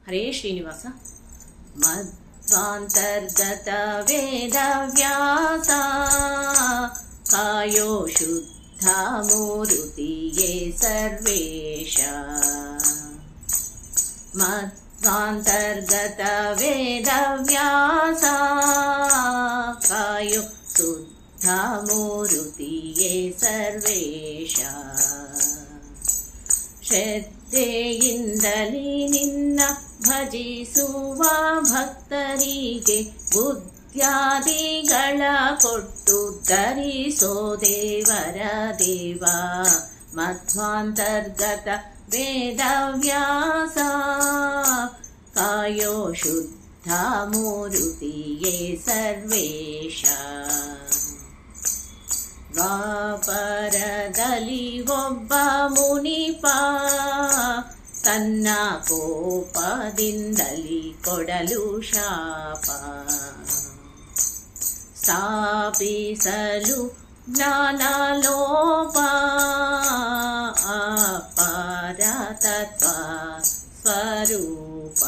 ಹರೇ ಶ್ರೀನಿವಾಸ. ಮಧ್ವಾಂತರ್ಗತ ವೇದವ್ಯಾಸ ಕಾಯೋ ಶುದ್ಧ ಮೂರುತಿಯೇ ಸರ್ವೇಶ. ಮಧ್ವಾಂತರ್ಗತ ವೇದವ್ಯಾಸ ಕಾಯೋ ಶುದ್ಧ ಮೂರುತಿಯೇ ಸರ್ವೇಶ. ಶ್ರದ್ಧೆಯಿಂದಲೇ ನಿನ್ನ ಭಜಿಸುವ ಭಕ್ತರಿಗೆ ಬುದ್ಧ್ಯಾದಿಗಳ ಕೊಟ್ಟು ಧರಿಸೋ ದೇವರ ದೇವ. ಮಧ್ವಾಂತರ್ಗತ ವೇದವ್ಯಾಸ ಕಾಯೋ ಶುದ್ಧ ಮೂರುತಿಯೇ ಸರ್ವೇಶ. ದ್ವಾಪರದಲ್ಲಿ ಒಬ್ಬ ಮುನಿಪ ತನ್ನ ಕೋಪದಿಂದಲಿ ಕೊಡಲು ಶಾಪ. ಸ್ಥಾಪಿಸಲು ಜ್ಞಾನಲೋಪ ಅಪಾರ ತತ್ವ ಸ್ವರೂಪ.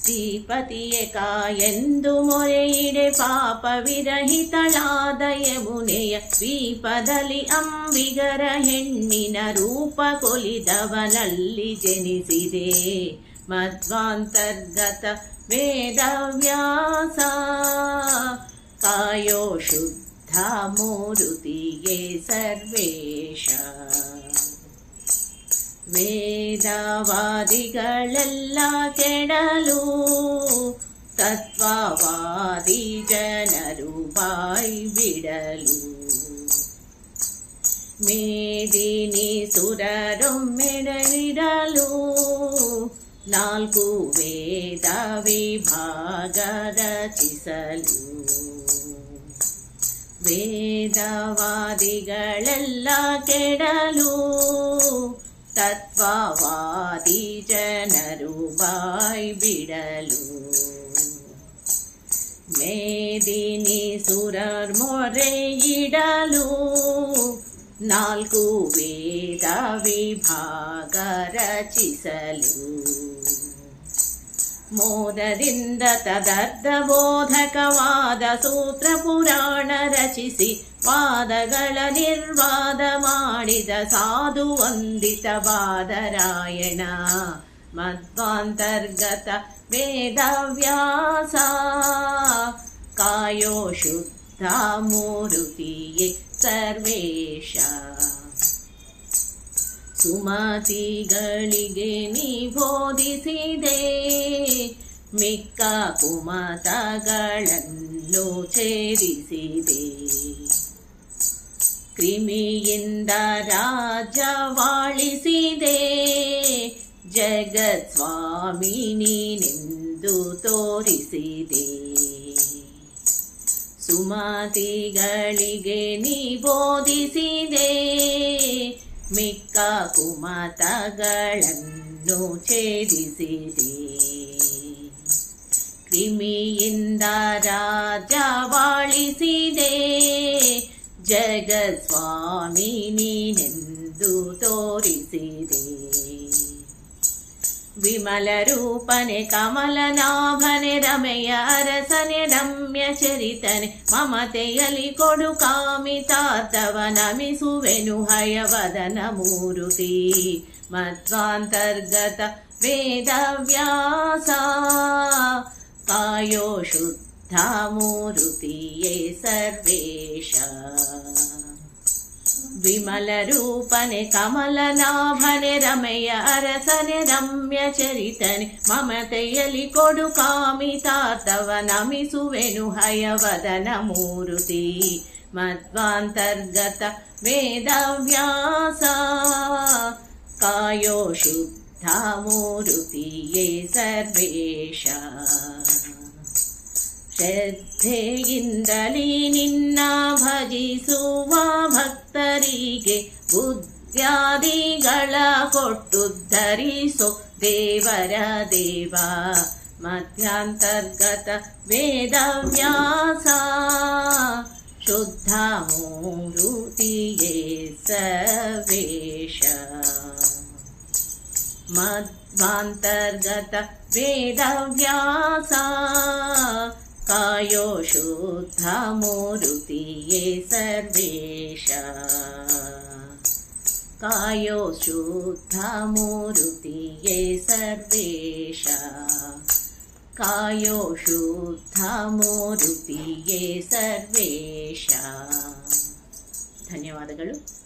ಶ್ರೀಪತಿಯೇ ಕಾಯೆಂದು ಮೊರೆಯಿಡೆ ಪಾಪ ವಿರಹಿತಳಾದ ಯಮುನೆಯ ದ್ವೀಪದಲ್ಲಿ ಅಂಬಿಗರ ಹೆಣ್ಣಿನ ರೂಪ ಕೊಲಿದವನಲ್ಲಿ ಜನಿಸಿದೆ. ಮಧ್ವಾಂತರ್ಗತ ವೇದವ್ಯಾಸ ಕಾಯೋ ಶುದ್ಧ ಮೂರುತಿಯೇ ಸರ್ವೇಶ. ವೇದವಾದಿಗಳೆಲ್ಲ ಕೆಡಲು ತತ್ವವಾದಿ ಜನರು ಬಾಯಿ ಬಿಡಲು. ಮೇದಿನಿ ಸುರರೊಮ್ಮೆಡವಿಡಲು ನಾಲ್ಕು ವೇದ ವಿಭಾಗ ರಚಿಸಲು. ವೇದವಾದಿಗಳೆಲ್ಲ ಕೆಡಲು ತತ್ವವಾದಿ ಜನರು ಬಾಯಿ ಬಿಡಲು. ಮೇದಿನಿ ಸುರರ್ ಮೊರೆಯಿಡಲು ನಾಲ್ಕು ವೇದ ವಿಭಾಗ ರಚಿಸಲು. ಮೋದದಿಂದ ತದರ್ಥ ಬೋಧಕವಾದ ಸೂತ್ರ ಪುರಾಣ ರಚಿಸಿ ವಾದಗಳ ನಿರ್ವಾದ ಮಾಡಿದ ಸಾಧು ವಂದಿತ ಬಾದರಾಯಣ. ಮಧ್ವಾಂತರ್ಗತ ವೇದವ್ಯಾಸ ಕಾಯೋ ಶುದ್ಧ ಮೂರುತಿಯೇ ಸರ್ವೇಶ. ಸುಮತಿಗಳಿಗೆ ನೀ ಬೋಧಿಸಿದೆ ಮಿಕ್ಕ ಕುಮತಗಳನ್ನು ಛೇದಿಸಿದೆ. ಕ್ರಿಮಿಯಿಂದ ರಾಜ್ಯವಾಳಿಸಿದೆ ಜಗತ್ಸ್ವಾಮಿ ನೀನೆಂದು ತೋರಿಸಿದೆ. ಸುಮತಿಗಳಿಗೆ ನೀ ಬೋಧಿಸಿದೆ ಮಿಕ್ಕ ಕುಮತಗಳನ್ನು ಛೇದಿಸಿದೆ. ಕ್ರಿಮಿಯಿಂದ ರಾಜ್ಯವಾಳಿಸಿದೆ ಜಗತ್ಸ್ವಾಮಿ ನೀನೆಂದು ತೋರಿಸಿದೆ. ವಿಮಲ ರೂಪನೆ ಕಮಲನಾಭನೆ ರಮೆಯ ಅರಸನೆ ರಮ್ಯ ಚರಿತನೆ ಮಮತೆಯಲಿ ಕೊಡು ಕಾಮಿತಾರ್ಥವ ನಮಿಸುವೆನು ಹಯವದನ ಮೂರುತಿ. ಮಧ್ವಾಂತರ್ಗತ ವೇದವ್ಯಾಸ ಕಾಯೋ ಶುದ್ಧ ಮೂರುತಿಯೇ ಸರ್ವೇಶ. ವಿಮಲ ರೂಪನೆ ಕಮಲನಾಭನೆ ರಮೆಯ ಅರಸನೆ ರಮ್ಯ ಚರಿತನೆ ಮಮತೆಯಲಿ ಕೊಡು ಕಾಮಿತಾರ್ಥವ ನಮಿಸುವೆನು ಹಯವದನ ಮೂರುತಿ. ಮಧ್ವಾಂತರ್ಗತ ವೇದವ್ಯಾಸ ಕಾಯೋ ಶುದ್ಧ ಮೂರುತಿಯೇ ಸರ್ವೇಶ. ಶ್ರದ್ಧೆಯಿಂದಲೇ ನಿನ್ನ ಭಜಿಸುವ ಭಕ್ತರಿಗೆ ಬುದ್ಧ್ಯಾದಿಗಳ ಕೊಟ್ಟು ಧರಿಸೋ ದೇವರ ದೇವ. ಮಧ್ಯಾಂತರ್ಗತ ವೇದವ್ಯಾಸ ಶುದ್ಧ ಮೂರುತಿಯೇ ಸರ್ವೇಶ. ಮಧ್ವಾಂತರ್ಗತ ವೇದವ್ಯಾಸ ಕಾಯೋ ಶುದ್ಧ ಮೂರುತಿಯೇ ಸರ್ವೇಶ ಕಾಯೋ ಶುದ್ಧ ಮೂರುತಿಯೇ ಸರ್ವೇಶ ಕಾಯೋ ಶುದ್ಧ ಮೂರುತಿಯೇ ಸರ್ವೇಶ. ಧನ್ಯವಾದಗಳು.